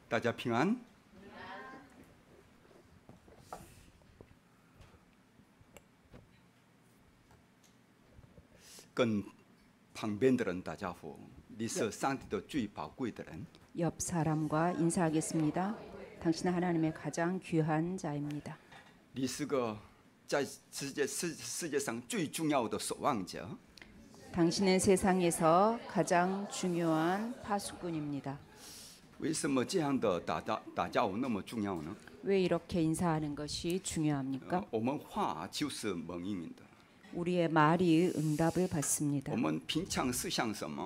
大家平安。跟旁边的人打招呼，你是上帝的最宝贵的人。 옆 사람과 인사하겠습니다. 당신은 하나님의 가장 귀한 자입니다. 你是个在世界上最重要的守望者。 당신은 세상에서 가장 중요한 파수꾼입니다. 为什么这样的打招呼那么重要呢？ 왜 이렇게 인사하는 것이 중요합니까? 我们话就是蒙应允的。 우리의 말이 응답을 받습니다. 我们平常思想什么，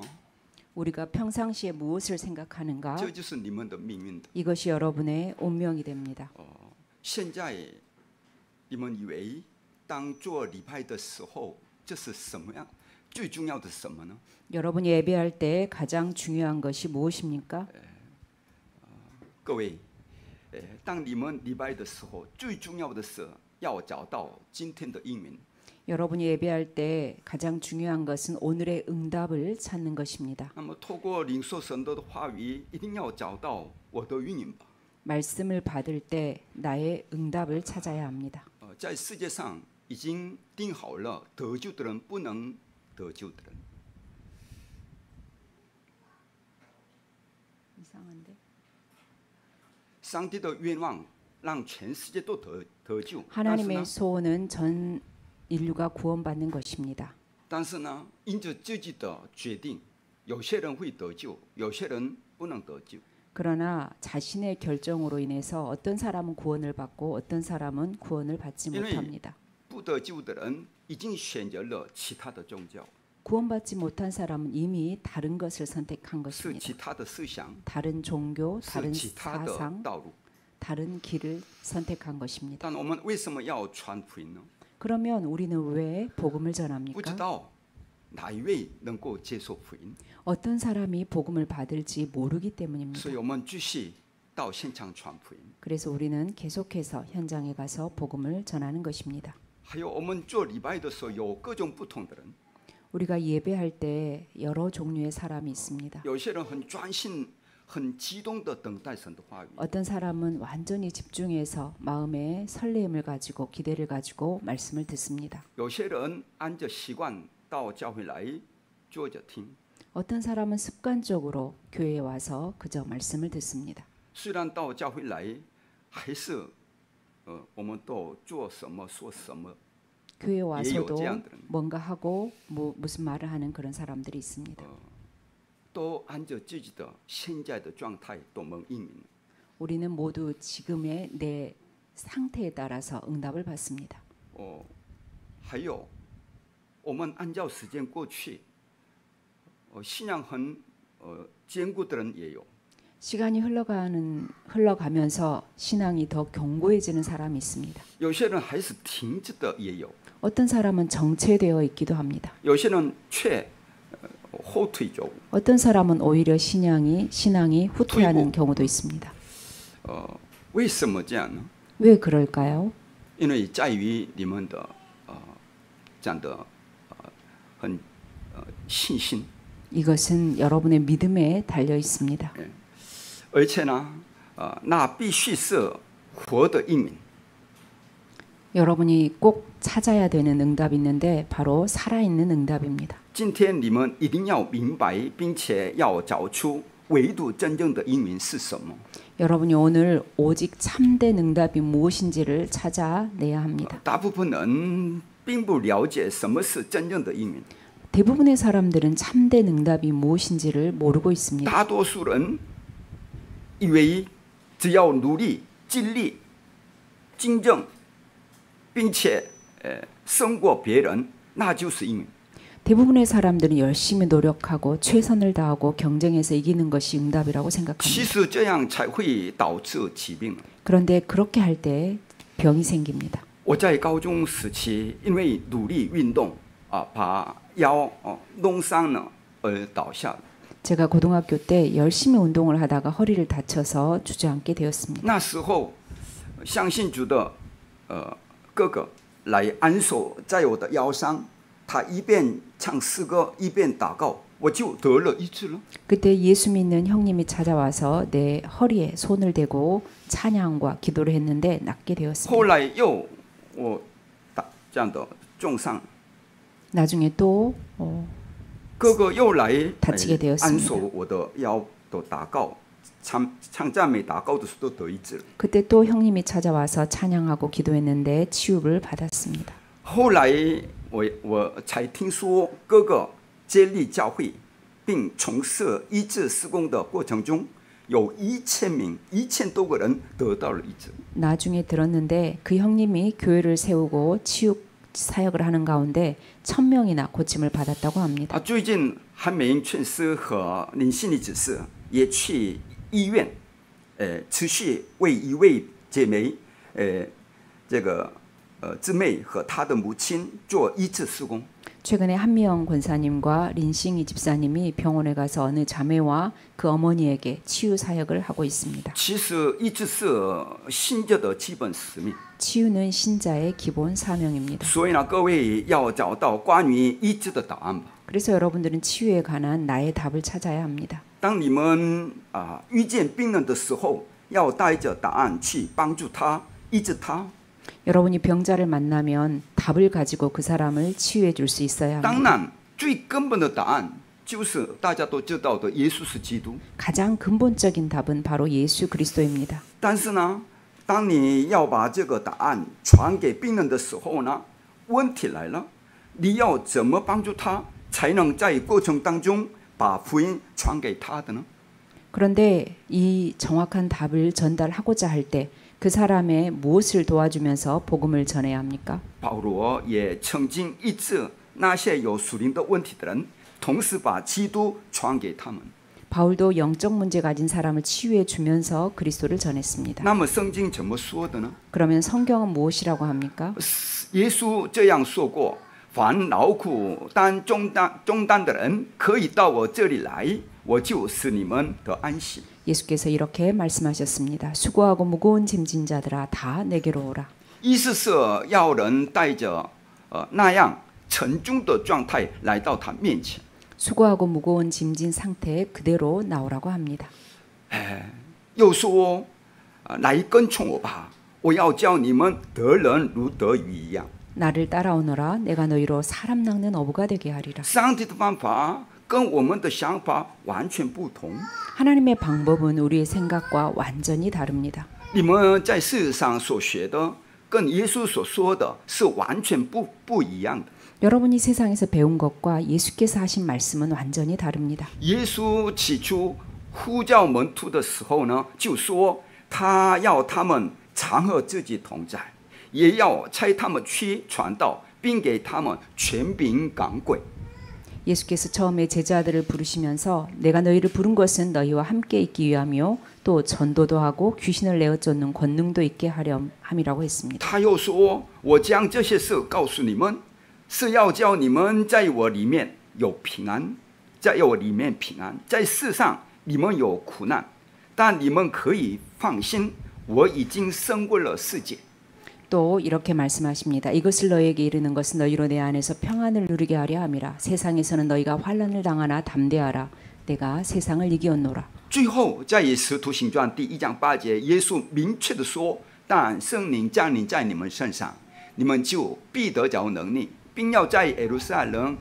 우리가 평상시에 무엇을 생각하는가? 这就是你们的命运的。 이것이 여러분의 운명이 됩니다. 现在你们以为当做礼拜的时候，这是什么样？最重要的是什么呢？ 여러분이 예배할 때 가장 중요한 것이 무엇입니까? 各位，当你们礼拜的时候，最重要的是要找到今天的应允。 여러분이 예배할 때 가장 중요한 것은 오늘의 응답을 찾는 것입니다. 那么，透过领受神的话语，一定要找到我的应允吧。 말씀을 받을 때 나의 응답을 찾아야 합니다. 在世界上已经定好了得救的人，不能得救的人。 이상한데? 上帝的愿望让全世界都得救， 하나님의 소원은 전 인류가 구원받는 것입니다. 但是呢，因着自己的决定，有些人会得救，有些人不能得救。 그러나 자신의 결정으로 인해서 어떤 사람은 구원을 받고 어떤 사람은 구원을 받지 못합니다. 不得救的人已经选择了其他的宗教， 구원받지 못한 사람은 이미 다른 것을 선택한 是 것입니다. 其他的思想， 다른 종교, 是 다른 其他的 사상, 道路。 다른 길을 선택한 것입니다. 但我们为什么要传福音呢？ 그러면 우리는 왜 복음을 不知 전합니까? 道哪一位能够接受福音， 어떤 사람이 복음을 받을지 모르기 때문입니다. 所以我们继续到现场传福音。 그래서 우리는 계속해서 현장에 가서 복음을 전하는 것입니다. 还有我们做礼拜的时候，有各种不同的人， 우리가 예배할 때 여러 종류의 사람이 있습니다. 有些人很专心、很激动的等待神的话语。 어떤 사람은 완전히 집중해서 마음에 설레임을 가지고 기대를 가지고 말씀을 듣습니다. 有些人按着习惯到教会来坐着听， 어떤 사람은 습관적으로 교회에 와서 그저 말씀을 듣습니다. 虽然到教会来，还是我们都做什么说什么。 교회에 와서도 제안들은. 뭔가 하고 무슨 말을 하는 그런 사람들이 있습니다. 都按照自己的现在的状态都蒙应允。 우리는 모두 지금의 내 상태에 따라서 응답을 받습니다. 还有，我们按照时间过去，信仰很坚固的人也有。 시간이 흘러가면서 신앙이 더 견고해지는 사람이 있습니다. 有些人还是停滞的也有， 어떤 사람은 정체되어 있기도 합니다. 有些人却后退着。 어떤 사람은 오히려 신앙이 후퇴하는 경우도 있습니다. 为什么这样呢？ 왜 그럴까요? 因为在于你们的这样的很信心， 이것은 여러분의 믿음에 달려 있습니다. 而且呢，那必须是活的应允。 여러분이 꼭 찾아야 되는 응답이 있는데 바로 살아있는 응답입니다. 今天你们一定要明白，并且要找出唯独真正的应允是什么。 여러분이 오늘 오직 참된 응답이 무엇인지를 찾아내야 합니다. 大部分人并不了解什么是真正的应允， 대부분의 사람들은 참된 응답이 무엇인지를 모르고 있습니다. 大多数人以为只要努力、尽力、竞争，并且胜过别人，那就是应允。 대부분의 사람들은 열심히 노력하고 최선을 다하고 경쟁해서 이기는 것이 응답이라고 其 생각합니다. 实这样才会导致疾病。 그런데 그렇게 할 때 병이 생깁니다. 我在高中时期，因为努力运动把腰弄伤了而倒下了。 제가 고등학교 때 열심히 운동을 하다가 허리를 다쳐서 주저앉게 되었습니다. 那时候，相信主的哥哥来安守在我的腰上，他一边唱诗歌一边祷告，我就得了医治了。 그때 예수 믿는 형님이 찾아와서 내 허리에 손을 대고 찬양과 기도를 했는데 낫게 后 되었습니다. 来又我这样的重伤， 나중에 또 哥哥又来 다치게 되었습니다. 按手我的腰的祷告，唱赞美祷告的时候都得医治了。 그때 또 형님이 찾아와서 찬양하고 기도했는데 치유를 받았습니다. 后来我才听说哥哥接力教会，并从事医治施工的过程中，有1000多个人得到了医治。 나중에 들었는데 그 형님이 교회를 세우고 치유 사역을 하는 가운데 1000명이나 고침을 받았다고 합니다. 最近韩美英劝师和林心理指示也去医院，持续为一位姐妹，这个姊妹和她的母亲做医治施工。 최근에 한미영 권사님과 린싱이 집사님이 병원에 가서 어느 자매와 그 어머니에게 치유 사역을 하고 있습니다. 其实医治是信者的基本使命， 치유는 신자의 기본 사명입니다. 所以呢，各位要找到关于医治的答案吧。 그래서 여러분들은 치유에 관한 나의 답을 찾아야 합니다. 当你们遇见病人的时候，要带着答案去帮助他、医治他。 여러분이 병자를 만나면 답을 가지고 그 사람을 치유해 줄 수 있어야 当 합니다. 然，最根本的答案就是大家都知道的，耶稣是基督。 가장 근본적인 답은 바로 예수 그리스도입니다. 但是呢，当你要把这个答案传给病人的时候呢，问题来了，你要怎么帮助他，才能在过程当中把福音传给他的呢？ 그런데 이 정확한 답을 전달하고자 할 때 그 사람의 무엇을 도와주면서 복음을 전해야 합니까? 保罗也曾经医治那些有属灵的问题的人，同时把基督传给他们。 바울도 영적 문제 가진 사람을 치유해 주면서 그리스도를 전했습니다. 那么圣经怎么说的呢？ 그러면 성경은 무엇이라고 합니까? 耶稣这样说过：“凡劳苦担重担的人，可以到我这里来，我就使你们得安息。” 예수께서 이렇게 말씀하셨습니다. 수고하고 무거운 짐진 자들아 다 내게로 오라. 意思是要人带着那样沉重的状态来到他面前。 수고하고 무거운 짐진 상태에 그대로 나오라고 합니다. 又说：“来跟从我吧，我要叫你们得人如得鱼一样。” 나를 따라오너라 내가 너희로 사람 낚는 어부가 되게 하리라. 上帝的方法跟我们的想法完全不同。 하나님의 방법은 우리의 생각과 완전히 다릅니다. 你们在世上所学的，跟耶稣所说的是完全不一样的。 여러분이 세상에서 배운 것과 예수께서 하신 말씀은 완전히 다릅니다. 耶稣起初呼叫门徒的时候呢，就说他要他们常和自己同在，也要差他们去传道，并给他们权柄赶鬼。 예수께서 처음에 제자들을 부르시면서 내가 너희를 부른 것은 너희와 함께 있기 위함이요 또 전도도 하고 귀신을 내어 쫓는 권능도 있게 하려 함이라고 했습니다. 他又说：“我将这些事告诉你们，是要叫你们在我里面有平安，在我里面平安。在世上你们有苦难，但你们可以放心，我已经胜过了世界。” 또 이렇게 말씀하십니다. 이것을 너희에게 이르는 것은 너희로 내 안에서 평안을 누리게 하려 함이라. 세상에서는 너희가 환난을 당하나 담대하라. 내가 세상을 이기었노라. 最后，在《使徒行传》第1章8节，耶稣明确的说：“但圣灵降临在你们身上，你们就必得着能力，并要在耶路撒冷、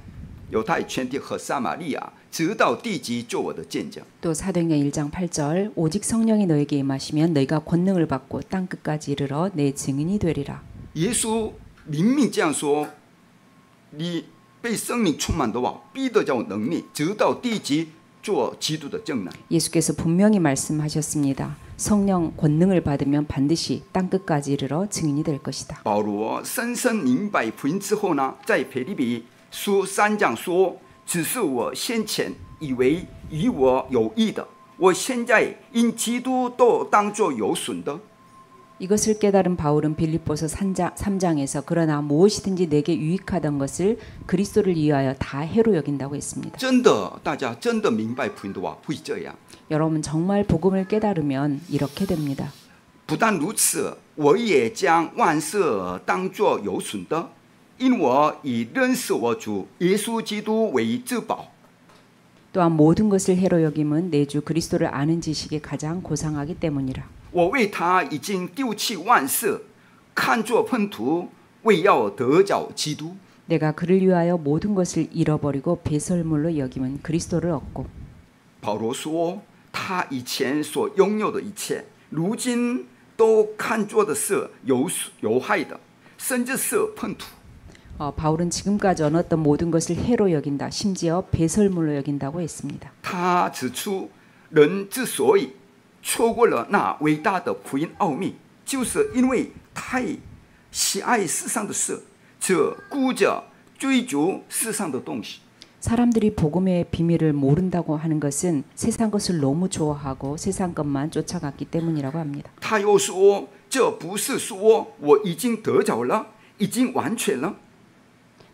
犹太全地和撒玛利亚，直到地极，做我的见证。” 또 사도행전 1장 8절 오직 성령이 너에게 임하시면 너희가 권능을 받고 땅 끝까지 이르러 내 증인이 되리라. 耶稣明明这样说：“你被圣灵充满的话，必得着能力，直到地极，做基督的证人。” 예수께서 분명히 말씀하셨습니다. 성령 권능을 받으면 반드시 땅 끝까지 이르러 증인이 될 것이다. 保罗深深明白福音之后呢，在腓立比书3章说：“只是我先前以为与我有益的，我现在因基督都当作有损的。” 이것을 깨달은 바울은 빌립보서 3장에서 그러나 무엇이든지 내게 유익하던 것을 그리스도를 위하여 다 해로 여긴다고 했습니다. 真的，大家真的明白福音的话，会这样。 여러분 정말 복음을 깨달으면 이렇게 됩니다. 不但如此，我也将万事当作有损的，因我以认识我主耶稣基督为至宝。 또한 모든 것을 해로 여김은 내 주 그리스도를 아는 지식에 가장 고상하기 때문이라. 我为他已经丢弃万事，看作粪土，为要得着基督。 내가 그를 위하여 모든 것을 잃어버리고 배설물로 여김은 그리스도를 얻고. 保罗说，他以前所拥有的一切，如今都看作的是有害的，甚至是粪土。 바울은 지금까지 얻었던 모든 것을 해로 여긴다. 심지어 배설물로 여긴다고 했습니다. 他指出，人之所以错过了那伟大的福音奥秘，就是因为太喜爱世上的事，只顾着追逐世上的东西。 사람들이 복음의 비밀을 모른다고 하는 것은 세상 것을 너무 좋아하고 세상 것만 쫓아갔기 때문이라고 합니다. 他又说，这不是说我已经得着了，已经完全了。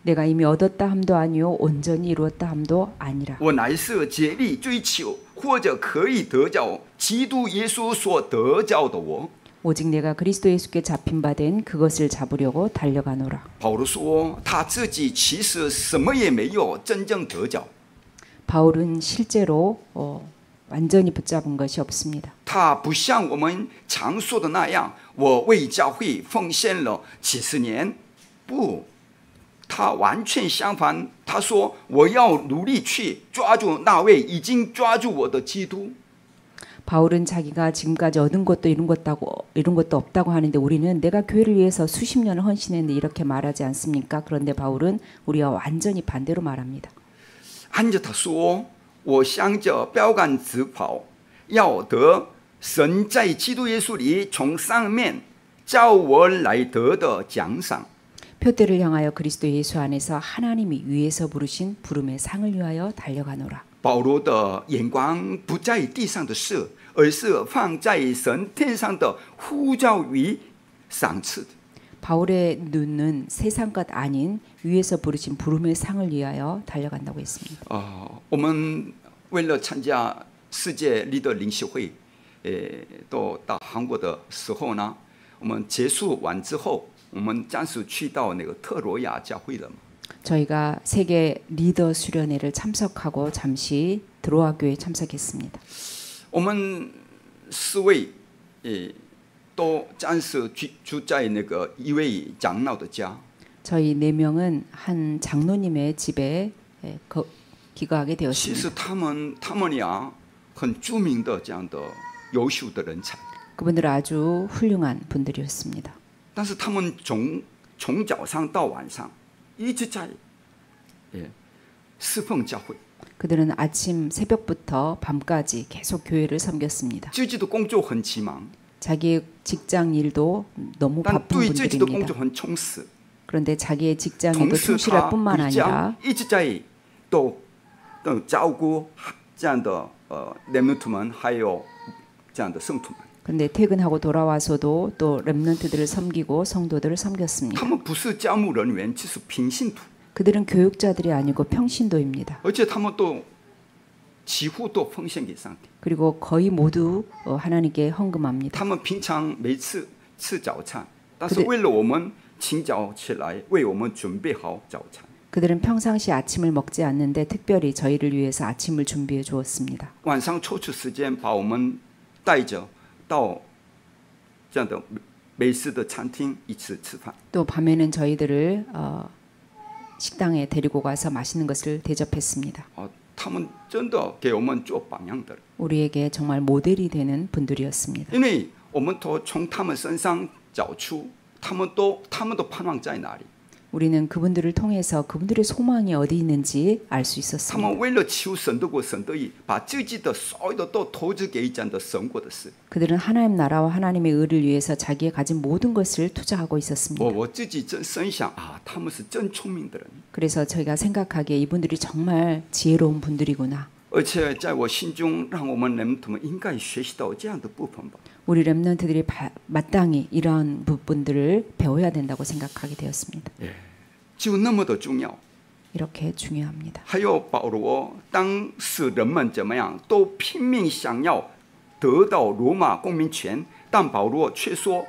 내가 이미 얻었다 함도 아니요 온전히 이루었다 함도 아니라. 我乃是竭力追求，或者可以得着基督耶稣所得着的我。 오직 내가 그리스도 예수께 잡힌 바 된 그것을 잡으려고 달려가노라. 保罗说，他自己其实什么也没有真正得着。 바울은 실제로 완전히 붙잡은 것이 없습니다. 他不像我们常说的那样，我为教会奉献了70年。不，他完全相反。他说，我要努力去抓住那位已经抓住我的基督。 바울은 자기가 지금까지 얻은 것도 이룬 것도 없다고 하는데 우리는 내가 교회를 위해서 수십 년을 헌신했는데 이렇게 말하지 않습니까? 그런데 바울은 우리와 완전히 반대로 말합니다. 按着他说，我向着标杆直跑，要得神在基督耶稣里从上面叫我来得的奖赏。 표대를 향하여 그리스도 예수 안에서 하나님이 위에서 부르신 부름의 상을 위하여 달려가노라. 保罗的眼光不在地上的事，而是放在神天上的呼召与赏赐。 바울의 눈은 세상 것 아닌 위에서 부르신 부름의 상을 위하여 달려간다고 했습니다. 我们为了参加世界立德领袖会，都到韩国的时候呢，我们结束完之后，我们暂时去到那个特罗亚教会了嘛。 저희가 세계 리더 수련회를 참석하고 잠시 드로아 교회에 참석했습니다. 我们4位都暂时住在那个一位长老的家。 저희 4명은 한 장로님의 집에 기거하게 其 되었습니다. 实他们俩很著名的这样的优秀的人才， 그분들 아주 훌륭한 분들이었습니다. 但是他们从早上到晚上一直在侍奉教会， 그들은 아침 새벽부터 밤까지 계속 교회를 섬겼습니다. 自己的工作很急忙， 자기의 직장 일도 너무 但 바쁜 对自己的工 분들입니다. 作很充实。 그런데 자기의 직장에도 同时 충실할 他 뿐만 回家 아니라 一直在都照顾这样的렘넌트们，还有这样的圣徒们。 근데 퇴근하고 돌아와서도 또 렘넌트들을 섬기고 성도들을 섬겼습니다. 他们不是教牧人员，只是平信徒， 그들은 교육자들이 아니고 평신도입니다. 而且他们都几乎都奉献给上帝。 그리고 거의 모두 하나님께 헌금합니다. 他们平常每次吃早餐，但是 그들 为了我们清早起来为我们准备好早餐。 그들은 평상시 아침을 먹지 않는데 특별히 저희를 위해서 아침을 준비해 주었습니다. 晚上抽出时间把我们带着到这样的美食的餐厅一起吃饭。 또 밤에는 저희들을 식당에 데리고 가서 맛있는 것을 대접했습니다. 他们真的给我们做榜样的人， 우리에게 정말 모델이 되는 분들이었습니다. 因为我们都从他们身上找出他们的盼望在哪里。 우리는 그분들을 통해서 그분들의 소망이 어디 있는지 알 수 他 있었습니다. 们为了求神的国、神的义，把自己的所有的都投资给这样的神国的事。 그들은 하나님 나라와 하나님의 의를 위해서 자기의 가진 모든 것을 투자하고 있었습니다. 我自己真深想他们是真聪明的人， 그래서 저희가 생각하기에 이분들이 정말 지혜로운 분들이구나. 而且在我心中，让我们人们应该学习到这样的部分吧。 우리 렘넌트들이 마땅히 이러한 부분들을 배워야 된다고 생각하게 되었습니다. 就那么的重要。 이렇게 중요합니다. 还有保罗，当时人们怎么样都拼命想要得到罗马公民权，但保罗却说：“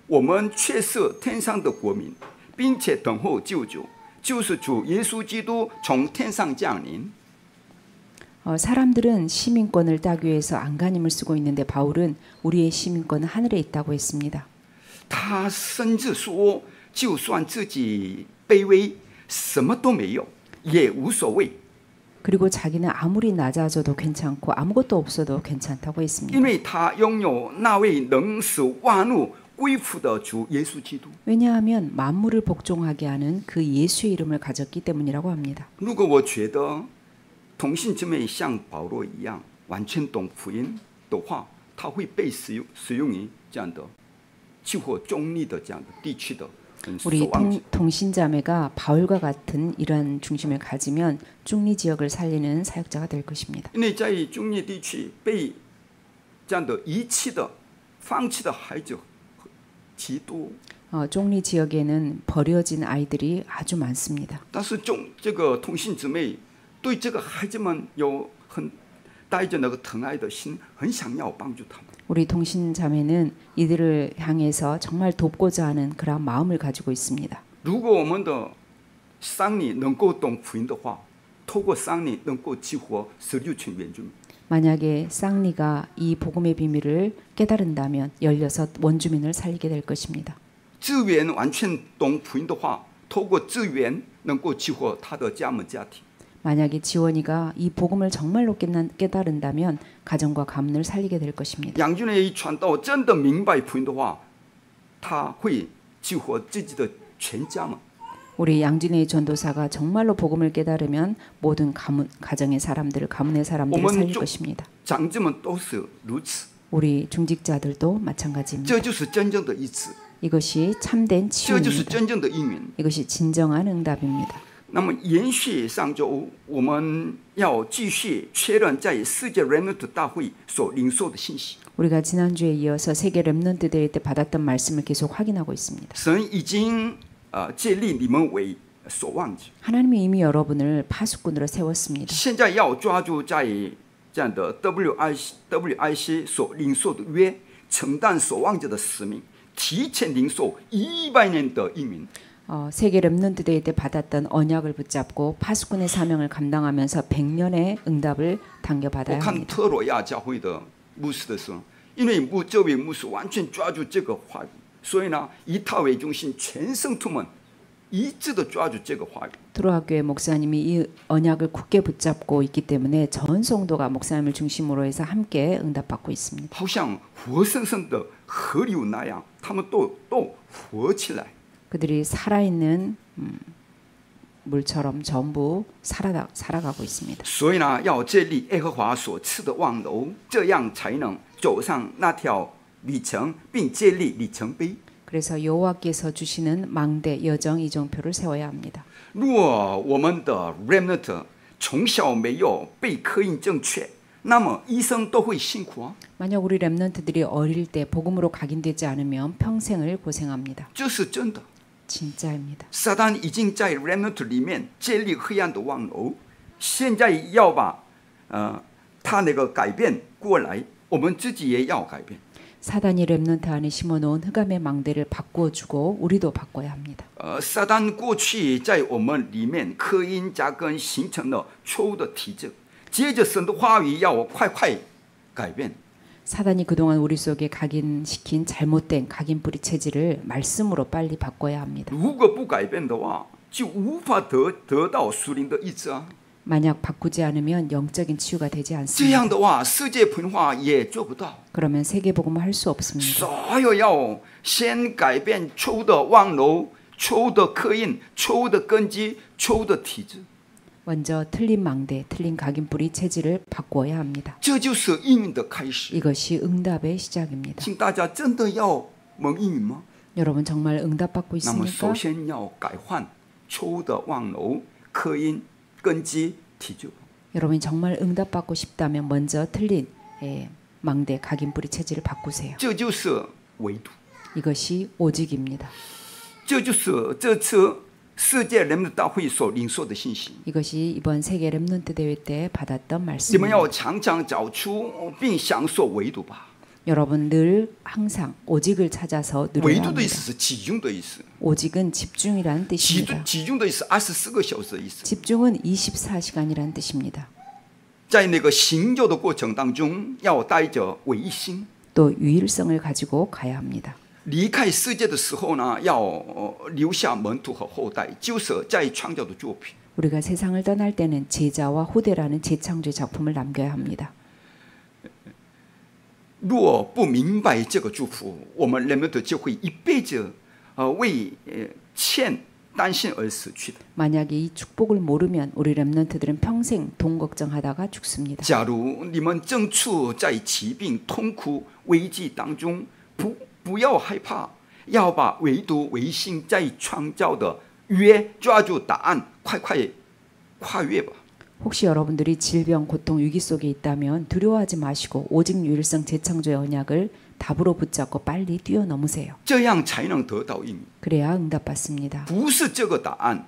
我们却是天上的国民，并且等候救主，就是主耶稣基督从天上降临。 사람들은 시민권을 따기 위해서 안간힘을 쓰고 있는데 바울은 우리의 시민권은 하늘에 있다고 했습니다. 他甚至说，就算自己卑微，什么都没有，也无所谓， 그리고 자기는 아무리 낮아져도 괜찮고 아무것도 없어도 괜찮다고 했습니다. 因为他拥有那位能使万物归服的主耶稣基督。 왜냐하면 만물을 복종하게 하는 그 예수의 이름을 가졌기 때문이라고 합니다. 如果我觉得同性姊妹像保罗一样完全懂福音的话，他会被使用于这样的几乎中立的这样的地区的 우리 동신자매가 바울과 같은 이러한 중심을 가지면 중리 지역을 살리는 사역자가 될 것입니다. 因为在中立地区被这样的遗弃的、放弃的孩子极多。 中立 지역에는 버려진 아이들이 아주 많습니다. 但是这个同性姊妹对这个孩子们有很带着那个疼爱的心，很想要帮助他们。 우리 동신자매는 이들을 향해서 정말 돕고자 하는 그런 마음을 가지고 있습니다. 如果我们的桑尼能够懂福音的话，透过桑尼能够激活16群原住民。 만약에 쌍리가 이 복음의 비밀을 깨달은다면 16 원주민을 살리게 될 것입니다. 志源完全懂福音的话，透过志源能够激活他的家门家庭。 만약에 지원이가 이 복음을 정말로 깨달은다면 가정과 가문을 살리게 될 것입니다. 杨俊的传道真的明白福音的话，他会激活自己的全家们。 우리 양진의 전도사가 정말로 복음을 깨달으면 모든 가정의 사람들을 가문의 사람들을 살릴 것입니다. 长子们都是如此。 우리 중직자들도 마찬가지입니다. 这就是真正的医治， 이것이 참된 这就是 치유입니다. 真正的应允。 이것이 진정한 응답입니다. 那么延续上周，我们要继续确认在世界 Remnant 大会所领受的信息。 우리가 지난주에 이어서 세계 렘넌트 대회 때 받았던 말씀을 계속 확인하고 있습니다. 神已经建立你们为所望者， 하나님이 이미 여러분을 파수꾼으로 세웠습니다. 现在要抓住在这样的 WIC 所领受的约，承担所望者的使命，提前领受100年的应允。 세계 렘넌트 대회 때 받았던 언약을 붙잡고 파수꾼의 사명을 감당하면서 100년의 응답을 당겨받아야 我看 합니다. 特罗亚教会的牧师的时候，因为这位牧师完全抓住这个话语，所以呢，以他为中心，全圣徒们一致的抓住这个话语。 트로아교회 목사님이 이 언약을 굳게 붙잡고 있기 때문에 전 성도가 목사님을 중심으로 해서 함께 응답받고 있습니다. 好像活生生的河流那样，他们都活起来。 그들이 살아있는 물처럼 전부 살아가고 있습니다. 所以呢，要建立耶和华所赐的望楼，这样才能走上那条旅程，并建立里程碑。 그래서 여호와께서 주시는 망대 여정 이정표를 세워야 합니다. 若我们的 remnant 从小没有被刻印正确，那么一生都会辛苦啊。 만약 우리 렘넌트들이 어릴 때 복음으로 각인되지 않으면 평생을 고생합니다. 这是真的。 진짜입니다. 撒旦已经在 remnant 里面建立黑暗的望楼，现在要把他那个改变过来，我们自己也要改变。 사단이 렘넌트 안에 심어놓은 흑암의 망대를 바꿔주고 우리도 바꿔야 합니다. 撒旦过去在我们里面刻印扎根，形成了错误的体制，接着神的话语要我快改变。 사단이 그동안 우리 속에 각인시킨 잘못된 각인 뿌리 체질을 말씀으로 빨리 바꿔야 합니다. 如果不改变的话，就无法得到属灵的医治啊。 만약 바꾸지 않으면 영적인 치유가 되지 这 않습니다. 样的话，世界普化也做不到。 그러면 세계복음을 할 수 없습니다. 所有要先改变错误的望楼、错误的刻印、错误的根基、错误的体制。 먼저 틀린 망대, 틀린 각인 뿌리 체질을 바꿔야 합니다. 这就是应允的开始。 이것이 응답의 시작입니다. 请大家真的要蒙应允吗？ 여러분 정말 응답받고 那么首 있습니까? 先要改换错误的望楼、刻印、根基、体制。 여러분이 정말 응답받고 싶다면 먼저 틀린 망대, 각인 뿌리 체질을 바꾸세요. 这就是唯独， 이것이 오직입니다. 这就是这次世界人们大会所领受的信息。 이것이 이번 세계 렘넌트 대회 때 받았던 你们 말씀입니다. 要常常找出并享受唯独吧。 여러분 늘 항상 오직을 찾아서 누려야 唯独的意 합니다. 思是集中的意思， 오직은 집중이라는 뜻입니다. 集中的意思24个小时的意思。 집중은 24시간이라는 뜻입니다. 在那个行走的过程当中，要带着唯心。 또 유일성을 가지고 가야 합니다. 离开世界的时候呢，要留下门徒和后代，就是在创造的作品。 우리가 세상을 떠날 때는 제자와 후대라는 재창조의 작품을 남겨야 합니다. 若不明白这个祝福，我们人们的就会一辈子为欠担心而死去的。 만약에 이 축복을 모르면 우리 렘넌트들은 평생 돈 걱정하다가 죽습니다. 假如你们正处在疾病、痛苦、危机当中，不要害怕，要把唯独唯心在创造的约抓住答案，快跨越吧。 혹시 여러분들이 질병, 고통, 위기 속에 있다면 두려워하지 마시고 오직 유일성 재창조의 언약을 답으로 붙잡고 빨리 뛰어넘으세요. 这样才能得到应允。 그래야 응답받습니다. 不是这个答案，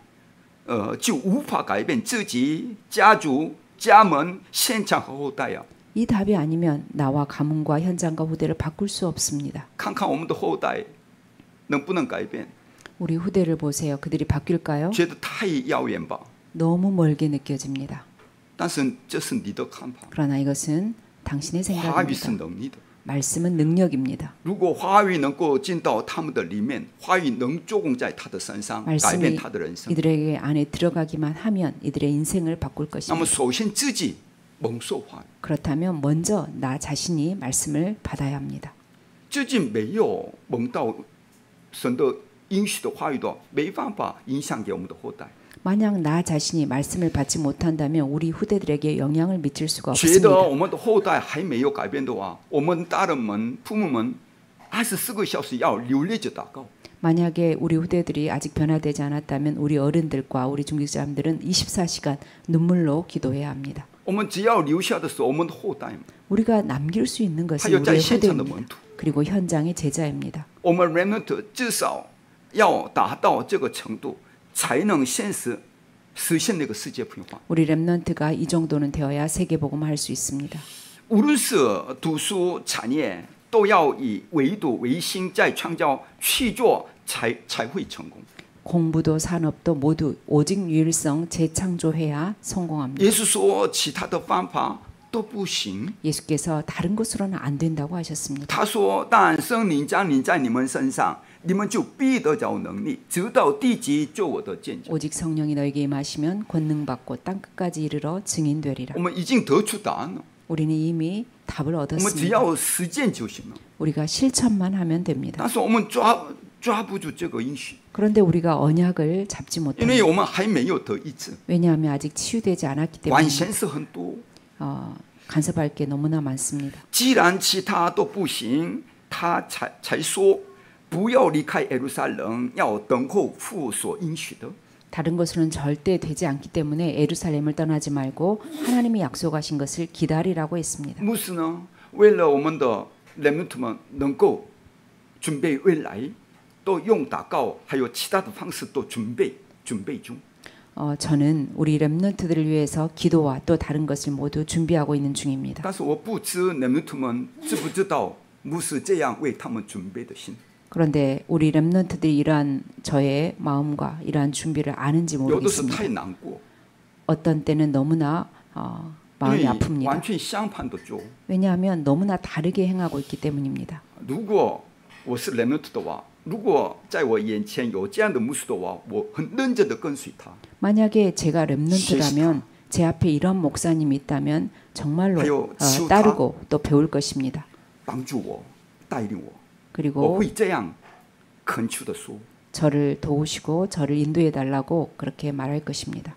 就无法改变自己、家族、家门、现场和后代啊！ 이 답이 아니면 나와 가문과 현장과 후대를 바꿀 수 없습니다. 看看我们的后代能不能改变？ 우리 후대를 보세요. 그들이 바뀔까요? 觉得太遥远吧？ 너무 멀게 느껴집니다. 但是这是你的看法， 그러나 이것은 당신의 话语是 생각입니다. 能力的。 말씀은 능력입니다. 如果话语能够进到他们的里面，话语能作用在他的身上，改 말씀이 变他的人生。 이들에게 안에 들어가기만 하면 이들의 인생을 바꿀 那么， 것입니다. 首先自己蒙受话语， 그렇다면 먼저 나 자신이 말씀을 받아야 합니다. 自己没有蒙到神的应许的话语的话，没办法影响给我们的后代。 만약 나 자신이 말씀을 받지 못한다면 우리 후대들에게 영향을 미칠 수가 觉得 없습니다. 我们的后代还没有改变的话，我们大人们、父母们24个小时要流泪着祷告。 만약에 우리 후대들이 아직 변화되지 않았다면 우리 어른들과 우리 중직자님들은 24시간 눈물로 기도해야 합니다. 我们只要留下的是我们的后代， 우리가 남길 수 있는 것은 还有在 우리의 现场的门 후대입니다. 徒， 그리고 현장의 제자입니다. 我们 remnant 至少要达到这个程度，才能实现那个世界变化。 우리 렘넌트가 이 정도는 되어야 세계복음을 할 수 있습니다. 无论是读书产业，都要以唯独唯心在创造去做，才会成功。 공부도 산업도 모두 오직 유일성 재창조해야 성공합니다. 耶稣说，其他的方法都不行。 예수께서 다른 것으로는 안 된다고 하셨습니다. 他说：“但圣灵降临在你们身上，你们就必得着能力，直到地极做我的见证。” 오직 성령이 너에게 임하시면 권능 받고 땅 끝까지 이르러 증인 되리라. 我们已经得出答案了， 우리는 이미 답을 我们只 얻었습니다. 要实践就行了。 우리가 실천만 하면 됩니다. 但是我们抓不住这个应许， 그런데 우리가 언약을 잡지 因为 못합니다. 我们还没有得医治， 왜냐하면 아직 치유되지 않았기 完 때문에 全是很多。 간섭할 게 너무나 많습니다. 既然其他都不行，他才说不要离开耶路撒冷，要等候父所应许的。 다른 것으로는 절대 되지 않기 때문에 예루살렘을 떠나지 말고 하나님이 약속하신 것을 기다리라고 했습니다. 牧师呢，为了我们的人们们能够准备未来，都用祷告还有其他的方式都准备中。 저는 우리 렘넌트들을 위해서 기도와 또 다른 것을 모두 준비하고 있는 중입니다. 但是我不知人们们知不知道牧师这样为他们准备的心。 그런데 우리 렘넌트들이 이러한 저의 마음과 이러한 준비를 아는지 有的是 모르겠습니다. 太难过， 어떤 때는 너무나 因 마음이 为 아픕니다. 完全相反的做。 왜냐하면 너무나 다르게 행하고 있기 때문입니다. 如果我是人们的话，如果在我眼前有这样的牧师的话，我很认真的跟随他。 만약에 제가 렘넌트라면 제 앞에 이런 목사님이 있다면 정말로 하여 지우다. 따르고 또 배울 것입니다. 帮助我，带领我，我 그리고 会这样恳求的说。 저를 도우시고 저를 인도해 달라고 그렇게 말할 것입니다.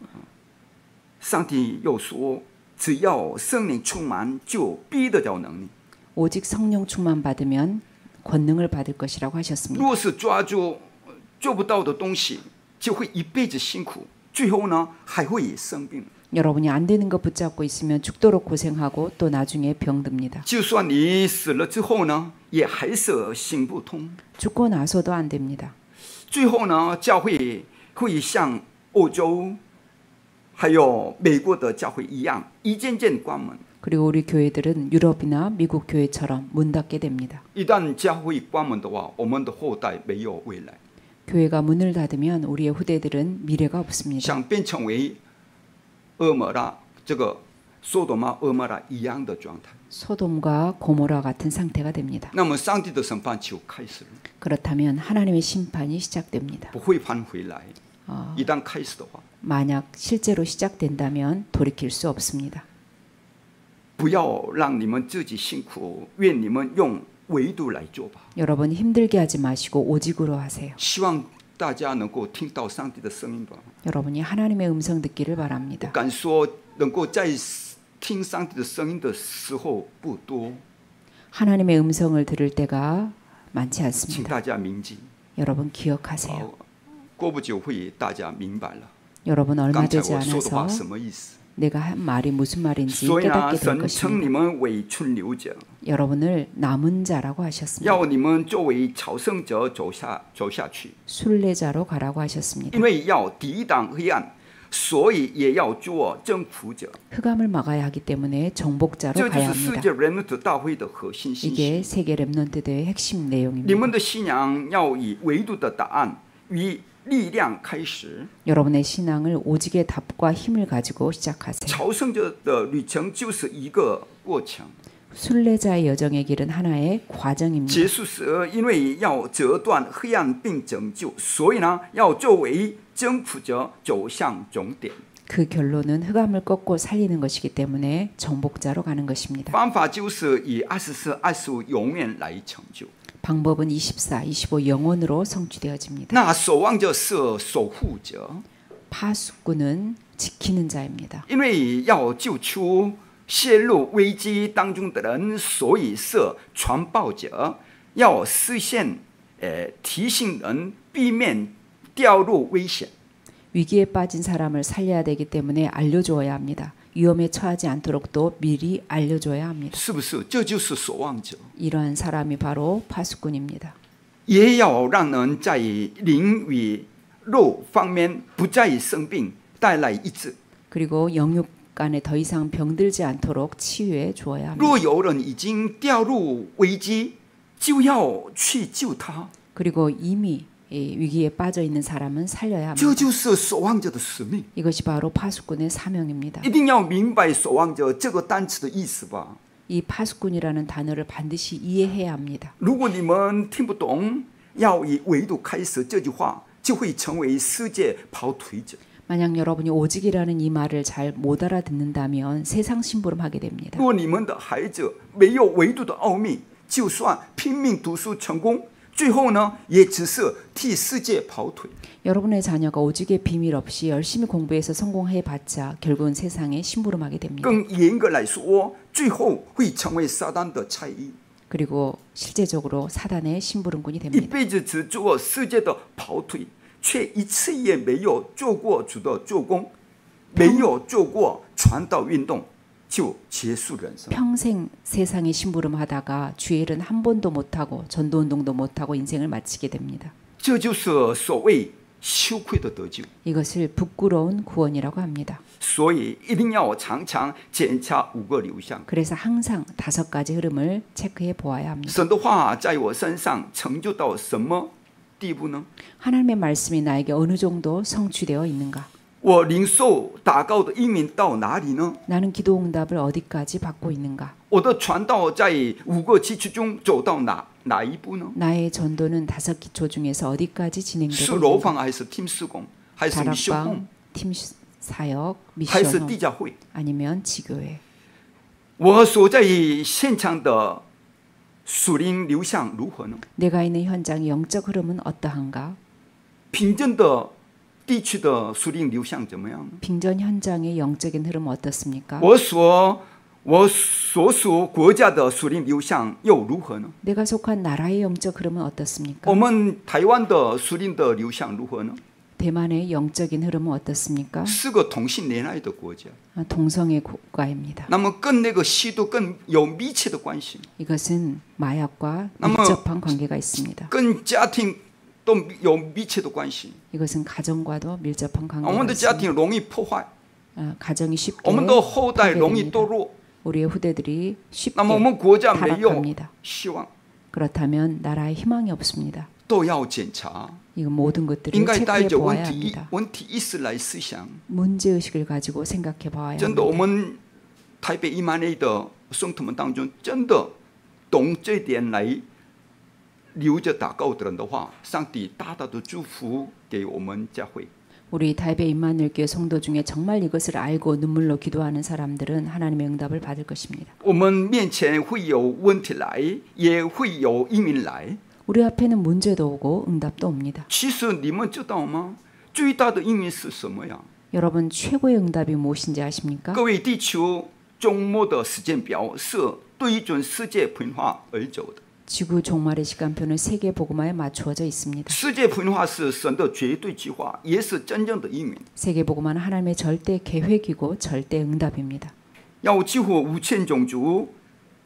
上帝又说，只要圣灵充满，就必得着能力。 오직 성령 충만 받으면 권능을 받을 것이라고 하셨습니다. 若是抓住做不到的东西，就会一辈子辛苦，最后呢还会生病。 여러분이 안 되는 거 붙잡고 있으면 죽도록 고생하고 또 나중에 병듭니다. 就算你死了之后呢，也还是行不通。 죽고 나서도 안 됩니다. 最后呢，教会会像欧洲还有美国的教会一样，一件件关门。 그리고 우리 교회들은 유럽이나 미국 교회처럼 문 닫게 됩니다. 一旦教会关门的话，我们的后代没有未来， 교회가 문을 닫으면 우리의 후대들은 미래가 없습니다. 想变成为俄摩拉这个索多玛、俄摩拉一样的状态， 소돔과 고모라 같은 상태가 됩니다. 那么上帝的审判就开始了， 그렇다면 하나님의 심판이 시작됩니다. 不会返回来。一旦开始的话， 만약 실제로 시작된다면 돌이킬 수 없습니다. 不要让你们自己辛苦，愿你们用唯独来做吧。 여러분 힘들게 하지 마시고 오직으로 하세요. 希望大家能够听到上帝的声音吧。 여러분이 하나님의 음성 듣기를 바랍니다. 敢说能够在听上帝的声音的时候不多， 하나님의 음성을 들을 때가 많지 请 않습니다. 大家铭记。 여러분 기억하세요. 过不久会大家明白了， 여러분 얼마 刚才 되지 我说的话 않아서 什么意思？ 내가 한 말이 무슨 말인지 所以呢， 깨닫게 될 神称 것입니다. 你们为存留者， 여러분을 남은 자라고 하셨습니다. 要你们作为朝圣者走下去， 순례자로 가라고 하셨습니다. 因为要抵挡黑暗，所以也要做征服者。 흑암을 막아야 하기 때문에 정복자로 这就 가야 是世 합니다. 界人类大会的核心信 이게 息。 세계 렘넌트 대회의 핵심 你 내용입니다. 们的信仰要以唯独的答案与力量开始。 여러분의 신앙을 오직의 답과 힘을 가지고 시작하세요. 朝圣者的旅程就是一个过程， 순례자의 여정의 길은 하나의 과정입니다. 结束时因为要折断黑暗并拯救，所以呢，要作为征服者走向终点。 그 결론은 흑암을 꺾고 살리는 것이기 때문에 정복자로 가는 것입니다. 方法就是以24、25永远来成就。 방법은 24, 25 영원으로 성취되어집니다. 那守望者是守护者， 파수꾼은 지키는 자입니다. 因为要救出陷入危机当中的人，所以是传报者，要实现提醒人避免掉入危险。 위기에 빠진 사람을 살려야 되기 때문에 알려주어야 합니다. 위험에 처하지 않도록 또 미리 알려줘야 합니다. 是不是？这就是守望者， 이러한 사람이 바로 파수꾼입니다. 也要让人在灵与肉方面不再生病，带来医治。 그리고 영육 간에 더 이상 병들지 않도록 치유해 주어야 합니다. 若有人已经掉入危机，就要去救他。 그리고 이미 이 위기에 빠져 있는 사람은 살려야 这 합니다. 就是守望者的使命。 이것이 바로 파수꾼의 사명입니다. 一定要明白守望者这个单词的意思吧。 이 파수꾼이라는 단어를 반드시 이해해야 합니다. 如果你们听不懂，要以唯独开始这句话，就会成为世界跑腿者。 만약 여러분이 오직이라는 이 말을 잘 못 알아듣는다면 세상 심부름하게 됩니다. 若你们的孩子没有唯独的奥秘，就算拼命读书成功，最后呢，也只是替世界跑腿。 여러분의 자녀가 오직의 비밀 없이 열심히 공부해서 성공해봤자 결국은 세상에 심부름하게 됩니다. 更严格来说，最后会成为撒旦的菜役， 그리고 실제적으로 사단의 심부름꾼이 一 됩니다. 辈子只做世界的跑腿，却一次也没有做过主的做工，没有做过传道运动，就结束人生。 평생 세상에 심부름하다가 주의 일은 한 번도 못하고 전도운동도 못하고 인생을 마치게 됩니다. 这就是所谓羞愧的得救。 이것을 부끄러운 구원이라고 합니다. 所以一定要常常检查5个流向。 그래서 항상 5가지 흐름을 체크해 보아야 합니다. 神的话在我身上成就到什么地步呢？ 하나님의 말씀이 나에게 어느 정도 성취되어 있는가? 我领受祷告的应允到哪里呢？ 나는 기도 응답을 어디까지 받고 있는가? 我的传道在5个基础中走到哪一步呢？ 나의 전도는 5기초 중에서 어디까지 是 진행되고 楼 있는가? 房还是팀施工，还是修工， 다락방, 팀 사역, 还是 미션 地教会？ 아니면 지교회. 我所在现场的属灵流向如何呢？ 내가 있는 현장의 영적 흐름은 어떠한가? 平镇的地区的属灵流向怎么样呢？ 빙전 현장의 영적인 흐름은 어떻습니까? 我所属国家的属灵流向又如何呢？ 내가 속한 나라의 영적 흐름은 어떻습니까? 我们台湾的属灵的流向如何呢？ 대만의 영적인 흐름은 어떻습니까? 是个同性恋爱的国家， 동성애 국가입니다. 那么跟那个吸毒更有密切的关系， 이것은 마약과 아마- 밀접한 관계가 있습니다. 跟家庭都有密切的关系。 이것은 가정과도 밀접한 我 관계가 们的家 있습니다. 庭容易破坏， 가정이 쉽게 我们的后代容易 파괴됩니다. 堕落， 우리의 후대들이 쉽게 那么我们国家没有 타락합니다. 希望， 그렇다면 나라에 희망이 없습니다. 都要检查， 이거 모든 것들을 应该带 체크해 着 보아야 합니다. 问题意识来思想。 문제 의식을 가지고 생각해 봐야 真的，我 합니다. 们台北1万内的圣徒们当中，真的懂这一点来留着祷告的人的话，上帝大大的祝福给我们教会。 우리 타이베이 임마누엘교회 성도 중에 정말 이것을 알고 눈물로 기도하는 사람들은 하나님의 응답을 받을 것입니다. 我们面前会有问题来，也会有移民来。 우리 앞에는 문제도 오고 응답도 옵니다. 其实你们知道吗？最大的移民是什么呀？ 여러분 최고의 응답이 무엇인지 아십니까? 各位，地球终末的时间表是对准世界变化而走的。 지구 종말의 시간표는 세계 복음화에 맞추어져 있습니다. 世界变化是神的绝对计划，也是真正的移民。 세계 복음화는 하나님의 절대 계획이고 절대 응답입니다. 要几乎5000种族，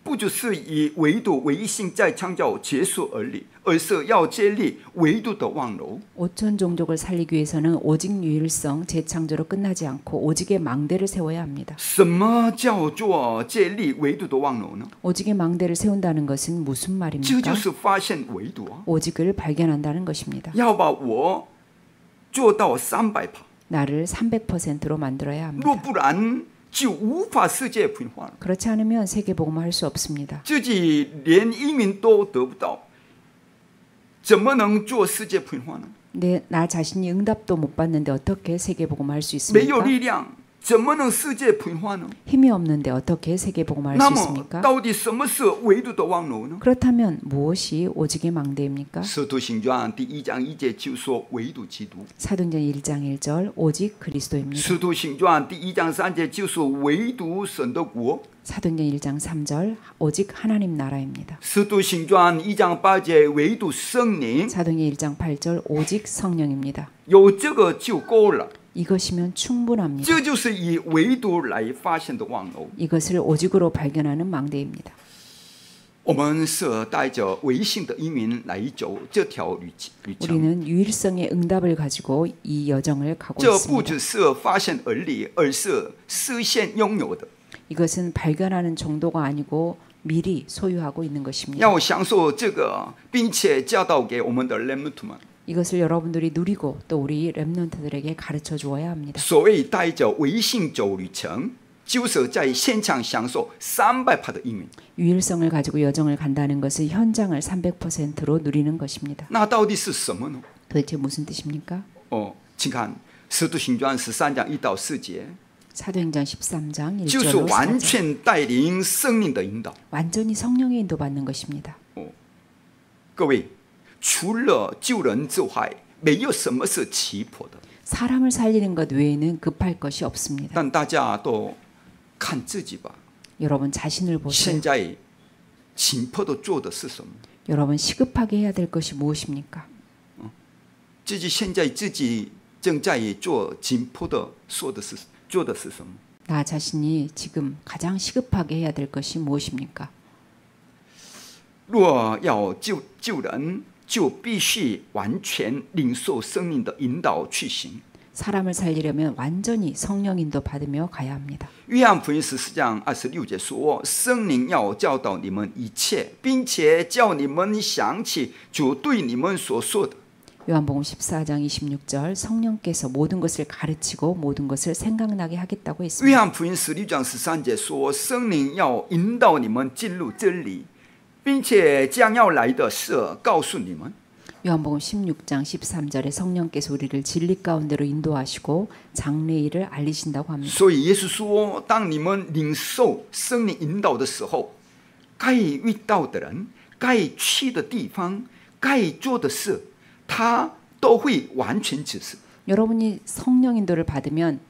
不只是以唯独唯一性在创造结束而已，而是要建立唯独的望楼。 5천 종족을 살리기 위해서는 오직 유일성 재창조로 끝나지 않고 오직의 망대를 세워야 합니다. 什么叫做建立唯独的望楼呢？ 오직의 망대를 세운다는 것은 무슨 这 말입니까? 就是发现唯独啊！ 오직을 발견한다는 것입니다. 要把我做到300%， 나를 300%로 만들어야 若 합니다. 不然就无法世界变化了。 그렇지 않으면 세계 복음화할 수 없습니다. 自己连移民都得不到，怎么能做世界变化呢？ 나 자신이 응답도 못 받는데 어떻게 세계 복음화할 수 没有 있습니까? 力量，怎么能世界变化呢？ 힘이 없는데 어떻게 세계 복음화할 那 수 么 있습니까? 到底什么是唯独的望楼呢？ 그렇다면 무엇이 오직의 망대입니까? 使徒行传第1章1节就说唯独基督。 사도행전 1장 1절 오직 그리스도입니다. 使徒行传第1章3节就说唯独神的国。 사도행전 1장 3절 오직 하나님 나라입니다. 使徒行传1章8节唯独圣灵。 사도행전 1장 8절 오직 성령입니다. 有这个就够了， 이것이면 충분합니다. 这就是以唯独来发现的望楼。 이것을 오직으로 발견하는 망대입니다. 我们是带着唯信的移民来走这条旅程。 우리는 유일성의 응답을 가지고 이 여정을 가고 这不 있습니다. 只是发现而已，而是实现拥有的。 이것은 발견하는 정도가 아니고 미리 소유하고 있는 것입니다. 要享受这个，并且教导给我们的人们。 이것을 여러분들이 누리고 또 우리 렘넌트들에게 가르쳐 주어야 합니다. 所谓带着唯信走旅程，就是在现场享受300%的移民。 유일성을 가지고 여정을 간다는 것은 현장을 300%로 누리는 것입니다. 那到底是什么呢？ 도대체 무슨 뜻입니까? 请看《使徒行传》13章1到4节， 사도행전 13장 就是 1절로 完 4절. 全带领生命的引导。 완전히 성령의 인도받는 것입니다. 各位，除了救人之外，没有什么是急迫的。 사람을 살리는 것 외에는 급할 것이 없습니다. 但大家都看自己吧， 여러분 자신을 보세요. 现在紧迫的做的是什么？ 여러분 시급하게 해야 될 것이 무엇입니까? 自己现在自己正在做紧迫的做的是什么？ 나 자신이 지금 가장 시급하게 해야 될 것이 무엇입니까? 若要救人，就必须完全领受生命的引导去行。 사람을 살리려면 완전히 성령 인도 받으며 가야 합니다. 约翰福音14章26节说：“圣灵要教导你们一切，并且叫你们想起主对你们所说的。” 요한복음 14장 26절 성령께서 모든 것을 가르치고 모든 것을 생각나게 하겠다고 约 했습니다. 翰福音16章13节说：“圣灵要引导你们进入真理，并且将要来的事告诉你们。” 요한복음 16장 13절에 성령께서 우리를 진리 가운데로 인도하시고 장래일을 알리신다고 합니다. 所以耶稣说：“当你们领受圣灵引导的时候，该遇到的人、该去的地方、该做的事，他都会完全指示。” 여러분이 성령 인도를 받으면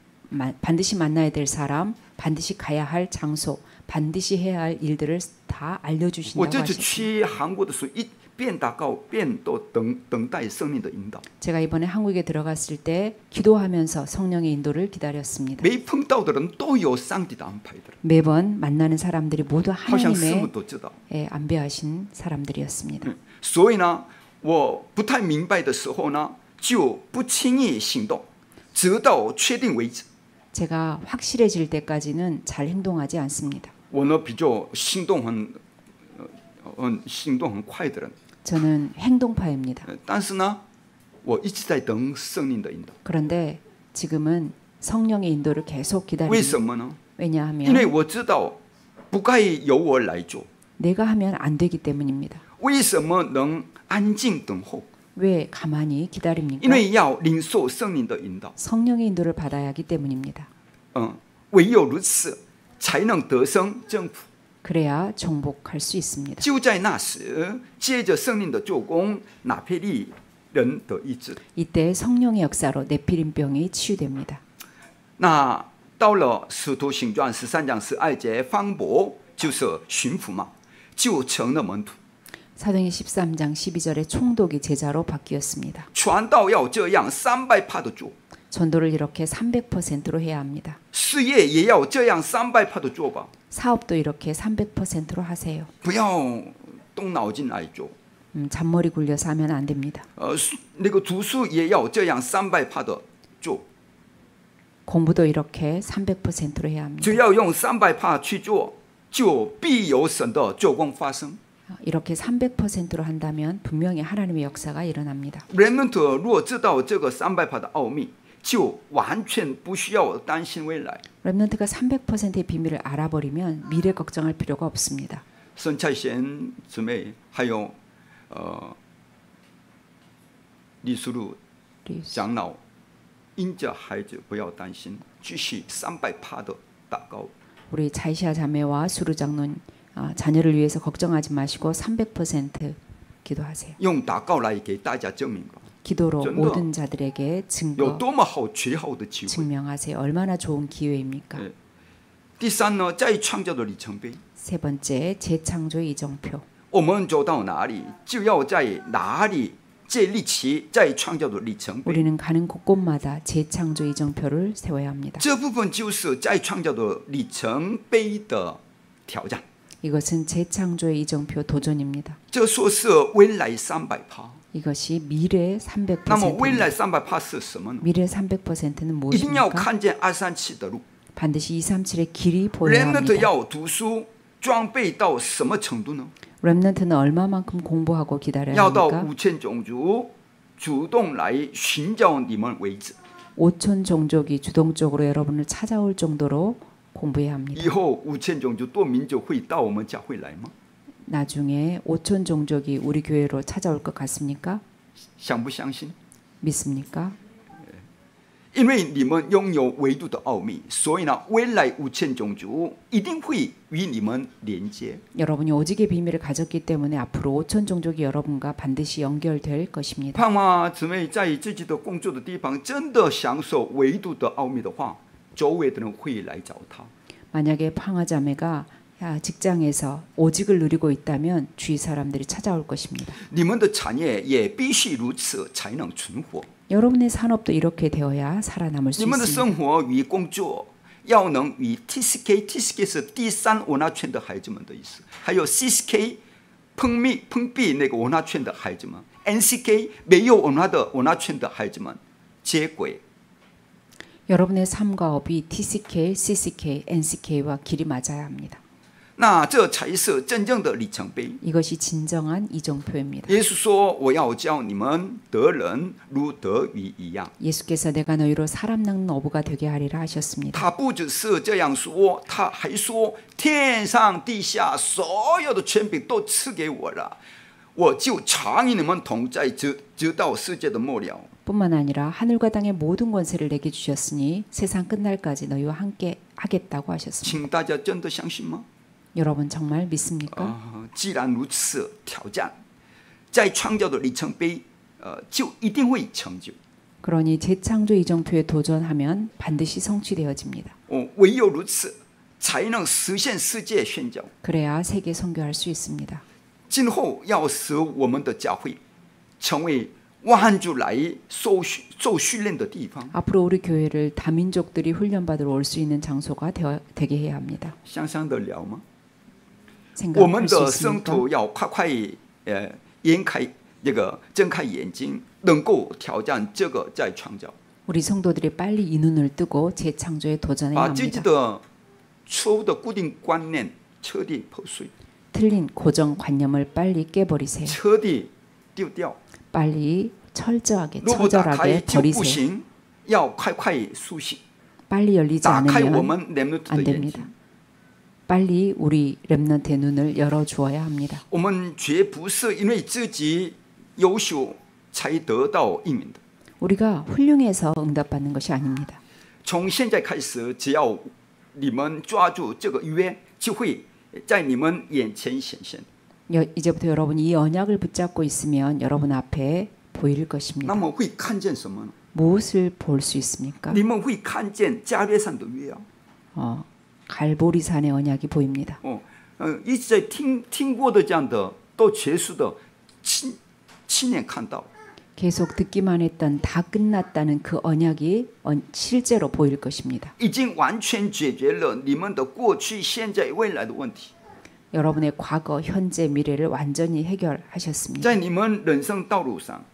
반드시 만나야 될 사람, 반드시 가야 할 장소, 반드시 해야 할 일들을 다 我 알려주신다고 这次 하셨습니다. 去韩国的时候，一边祷告边都等待圣灵的引导。 제가 이번에 한국에 들어갔을 때 기도하면서 성령의 인도를 기다렸습니다. 每碰到的人都有上帝的安排的， 매번 만나는 사람들이 모두 好像师母 하나님의 都知道。 안배하신 사람들이었습니다. 所以呢，我不太明白的时候呢，就不轻易行动，直到确定为止。 제가 확실해질 때까지는 잘 행동하지 않습니다. 我呢比较行动很快的人， 저는 행동파입니다. 但是呢，我一直在等圣灵的引导。 그런데 지금은 성령의 인도를 계속 为什 기다립니다. 么呢？ 왜냐하면 因为我知道不该由我来做。 내가 하면 안 되기 때문입니다. 为什么能安静等候？ 왜 가만히 因 기다립니까? 为要领受圣灵的引导。 성령의 인도를 받아야 하기 때문입니다. 唯有如此，才能得生征服。 그래야 정복할 수 있습니다. 就在那时，借着圣灵的做工，拿腓力人得医治。 이때 성령의 역사로 네피림병이 치유됩니다. 那到了使徒行传13章12节，方伯就是巡抚嘛，就成了门徒。 사도행전 13장 12절에 총독이 제자로 바뀌었습니다. 传道要这样300%的做， 전도를 이렇게 300%로 해야 합니다. 事业也要这样300%的做吧， 사업도 이렇게 300%로 하세요. 不要动脑筋来做。 잔머리 굴려서 하면 안 됩니다. 那个读书也要这样300%的做， 공부도 이렇게 300%로 해야 합니다. 只要用300%去做，就必有神的做工发生。 이렇게 300%로 한다면 분명히 하나님의 역사가 일어납니다. remnant 如果知道这个300%的奥秘，就完全不需要担心未来。 렘넌트가 300%의 비밀을 알아버리면 미래 걱정할 필요가 없습니다. 孙蔡贤姊妹还有李淑露长老，因着孩子不要担心，继续300%的祷告。 우리 차이샤 자매와 수루 장로님 자녀를 위해서 걱정하지 마시고 300% 기도하세요. 用祷告来给大家证明吧， 기도로 真的。 모든 자들에게 有 증거 多么好绝好的机会。 증명하세요. 얼마나 좋은 기회입니까? 第三呢，在创造的里程碑， 세 번째, 재창조의 이정표. 我们走到哪里，就要在哪里建立起在创造的里程碑。 우리는 가는 곳곳마다 재창조 이정표를 세워야 합니다. 这部分就是在创造的里程碑的挑战。 이것은 재창조의 이정표 도전입니다. 这说是未来300%。 이것이 미래 那么未 300%입니다. 来300%是什么呢？ 미래 300%는 一定要 무엇입니까? 看见237的路。 반드시 237의 길이 보여야 remnant 합니다. 要读书，装备到什么程度呢？ 렘넌트는 얼마만큼 공부하고 기다려야 要到 합니까? 5000种族主动来寻找你们为止。 5천 종족이 주동적으로 여러분을 찾아올 정도로 공부해야 합니다. 以后5000种族多民族会到我们教会来吗？ 나중에 5천 종족이 우리 교회로 찾아올 것 같습니까? 相不相信？ 믿습니까? 因为你们拥有唯独的奥秘，所以呢，未来5000种族一定会与你们连接。 여러분이 오직의 비밀을 가졌기 때문에 앞으로 5천 종족이 여러분과 반드시 연결될 것입니다. 盼望姊妹在自己的工作的地方真的享受唯独的奥秘的话，周围的人会来找他。 만약에 황화자매가 직장에서 오직을 누리고 있다면 주위 사람들이 찾아올 것입니다. 你们的产业也必须如此才能存活。 여러분의 산업도 이렇게 되어야 살아남을 수 你们的 있습니다. 生活与工作要能与 TCK 是第三文化圈的孩子们的意思，还有 CCK 封闭那个文化圈的孩子们 ，NCK 没有文化圈的孩子们接轨。 여러분의 삶과 업이 TCK, CCK, NCK와 길이 맞아야 합니다. 那这才是真正的里程碑。 이것이 진정한 이정표입니다. 耶稣说：“我要教你们得人如得鱼一样。” 예수께서 내가 너희로 사람 낚는 어부가 되게 하리라 하셨습니다. 他不只是这样说，他还说：“天上地下所有的权柄都赐给我了，我就常与你们同在，直到世界的末了。” 뿐만 아니라 하늘과 땅의 모든 권세를 내게 주셨으니 세상 끝날까지 너희와 함께 하겠다고 하셨습니다. 请大家真的相信吗？ 여러분 정말 믿습니까? 既然如此，挑战在创造的里程碑，就一定会成就。 그러니 재창조 이정표에 도전하면 반드시 성취되어집니다. 唯有如此，才能实现世界宣教。 그래야 세계 선교할 수 있습니다. 今后要使我们的教会成为万族来受训练的地方。 앞으로 우리 교회를 다민족들이 훈련받으러 올 수 있는 장소가 되게 해야 합니다. 想象得了吗？我 생각할 们 수 的圣 있습니까? 徒要快睁开眼睛，能够挑战这个再创造， 우리 성도들이 빨리 이 눈을 뜨고 재창조에 도전해야 把自己 합니다. 的错误的固定观念彻底破碎， 틀린 고정관념을 빨리 깨버리세요. 彻底丢掉。 빨리 철저하게 如果打开 처절하게 就不 버리세요. 行，要快快苏醒， 빨리 열리지 打开我 않으면 们 렘넌트 안 的眼 됩니다. 睛。 빨리 우리 렘넌트의 눈을 열어주어야 합니다. 我们绝不是因为自己优秀才得到应允的。 우리가 훌륭해서 응답받는 것이 아닙니다. 从现在开始，只要你们抓住这个约，就会在你们眼前显现。 이제부터 여러분이 이 언약을 붙잡고 있으면 여러분 앞에 보일 那 것입니다. 么会看见什么呢？ 무엇을 볼 수 있습니까? 你们会看见加略山的约啊！ 갈보리산의 언약이 보입니다. 一直在听过的这样的，都结束的，亲眼看到。 계속 듣기만 했던 다 끝났다는 그 언약이 실제로 보일 것입니다. 已经完全解决了你们的过去、现在、未来的问题。 여러분의 과거, 현재, 미래를 완전히 해결하셨습니다. 在你们人生道路上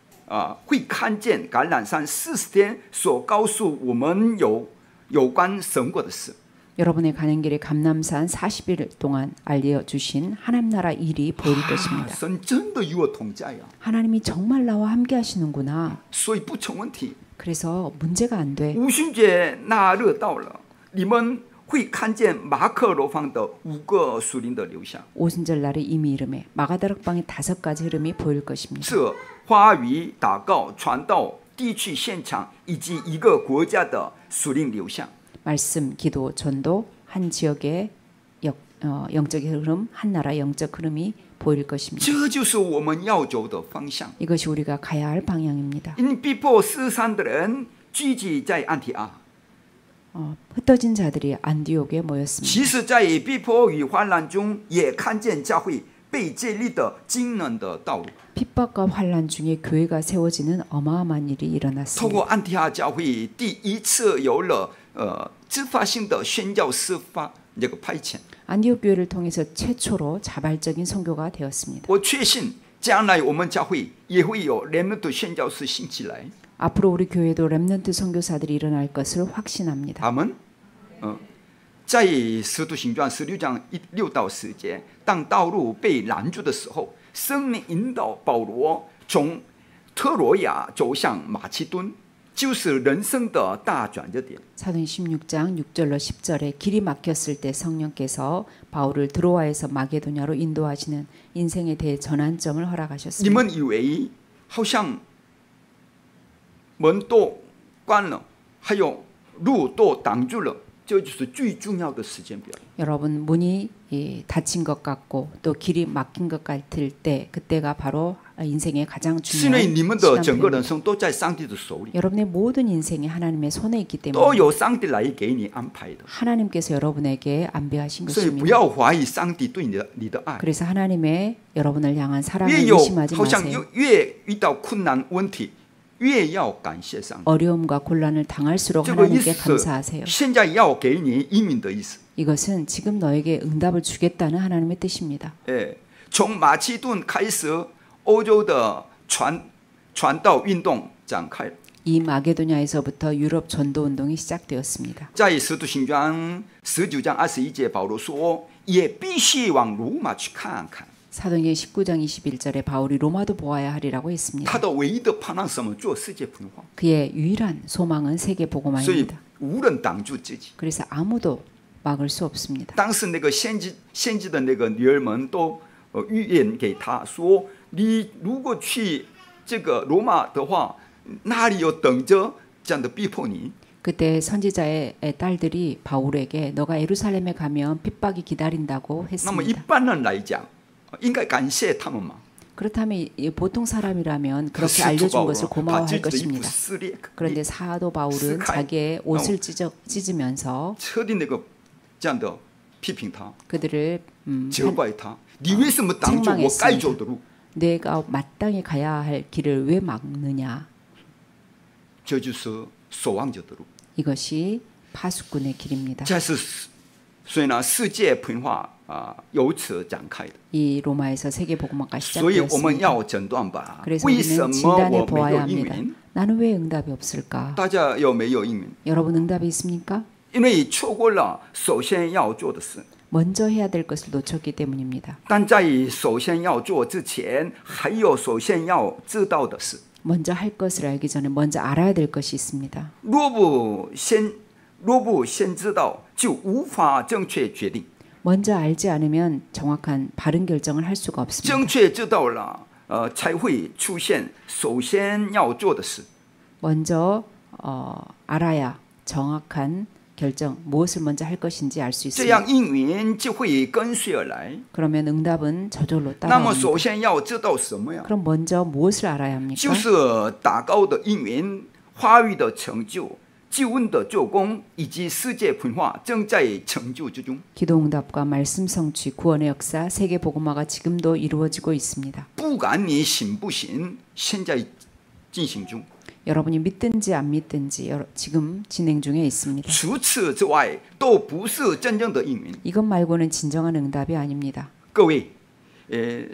会看见橄榄山40天所告诉我们有关神国的事。 여러분의 가는 길에 감람산 40일 동안 알려주신 하나님 나라 일이 보일 것입니다. 神真的与我同在呀！ 하나님이 정말 나와 함께 하시는구나. 所以不成问题。 그래서 문제가 안 돼. 五旬节那日到了，你们会看见马可罗方的5个属灵的流向。 오순절날에 이미 이름에 마가다락방의 5가지 흐름이 보일 것입니다. 这话语、祷告、传道、地区现场以及一个国家的属灵流向。 말씀, 기도, 전도, 한 지역의 영적 흐름, 한 나라 영적 흐름이 보일 것입니다. 这就是我们要走的方向。 이것이 우리가 가야 할 방향입니다. 因逼迫四散的人聚集在安提阿， 흩어진 자들이 안디옥에 모였습니다. 其实，在逼迫与患难中，也看见教会被建立的惊人的道路。 핍박과 환란 중에 교회가 세워지는 어마어마한 일이 透 일어났습니다. 过安提阿教会，第一次有了自发性的宣教师发这个派遣。 안디옥 교회를 통해서 최초로 자발적인 선교가 되었습니다. 我确信，将来我们教会也会有렘넌트宣教师兴起来。 앞으로 우리 교회도 렘넌트 선교사들이 일어날 것을 확신합니다. 他们，在使徒行传16章6到10节，当道路被拦住的时候，圣灵引导保罗从特罗亚走向马其顿，就是人生的大转折点。 사도행 16장 6절로 10절에 길이 막혔을 때 성령께서 바울을 드로아에서 마게도냐로 인도하시는 인생에 대해 전환점을 你 허락하셨습니다. 们以为好像门都关了，还有路都挡住了，这就是最重要的时间表。 여러분 문이 닫힌 것 같고 또 길이 막힌 것 같을 때 그때가 바로 인생의 가장 是因为 중요한 你们的整个人 시간표입니다. 生都在上帝的手里， 여러분의 모든 인생이 하나님의 손에 있기 都 때문에 由上帝来给你安排的。 하나님께서 여러분에게 안배하신 所以不 것입니다. 要怀疑上帝对你的爱。 그래서 하나님의 여러분을 향한 사랑을 越有 의심하지 好像 마세요. 越遇到困难问题，越要感谢上帝。 어려움과 곤란을 당할수록 这个意 하나님께 思 감사하세요. 现在要给你移民的意思。 이것은 지금 너에게 응답을 주겠다는 하나님의 뜻입니다. 从马其顿开始，欧洲的传道运动展开了。 이 마게도냐에서부터 유럽 전도 운동이 시작되었습니다. 在使徒行传19章21节，保罗说：“也必须往罗马去看看。 사도행전 19장 21절에 바울이 로마도 보아야 하리라고 했습니다. 他的唯一的盼望是什么？做世界分化。 그의 유일한 소망은 세계 所以 복음화입니다. 无人挡住自己。 그래서 아무도 막을 수 없습니다. 当时那个先知的那个女儿们都预言给他说：你如果去这个罗马的话，那里有等着这样的逼迫你。 그때 선지자의 딸들이 바울에게 너가 예루살렘에 가면 핍박이 기다린다고 那么一 했습니다. 般人来讲，应该感谢他们嘛。 그렇다면 보통 사람이라면 可是 그렇게 使徒 알려준 保罗 것을 把 고마워할 自己的衣服 것입니다. 撕裂， 그런데 사도 바울은 스카이. 자기의 옷을 찢으면서 彻底那个这样的批评他， 그들을 责怪他。你为什么挡住我该走的路？ 내가 마땅히 가야 할 길을 왜 막느냐. 这就是守望者的路。 이것이 파수꾼의 길입니다. 这是所以呢，世界分化由此展开的。 이 로마에서 세계 복음화가 所以我们 시작되었습니다. 要诊断吧， 그래서 为什 우리는 么 진단해 我没 보아야 有应 합니다. 允？ 나는 왜 응답이 없을까? 大家有没有应允？ 여러분 응답이 있습니까? 因为错过了首先要做的事。 먼저 해야 될 것을 놓쳤기 때문입니다. 但在首先要做之前，还有首先要知道的事。 먼저 할 것을 알기 전에 먼저 알아야 될 것이 있습니다. 若不先知道，就无法正确决定。 먼저 알지 않으면 정확한 바른 결정을 할 수가 없습니다. 正确知道了，才会出现首先要做的事。 먼저 알아야 정확한 결정, 무엇을 먼저 할 것인지 알 수 这 있습니다. 样应允就会跟随而来。 그러면 응답은 저절로 那么 따라옵니다. 首先要知道什么呀？ 그럼 먼저 무엇을 알아야 합니까? 就是祷告的应允、话语的成就、救恩的做工，以及世界文化正在成就之中。 기도 응답과 말씀 성취, 구원의 역사, 세계 복음화가 지금도 이루어지고 있습니다. 不管你信不信，现在进行中。 여러분이 믿든지 안 믿든지 지금 진행 중에 있습니다. 除此之外，都不是真正的应允。 이것 말고는 진정한 응답이 아닙니다. 各位，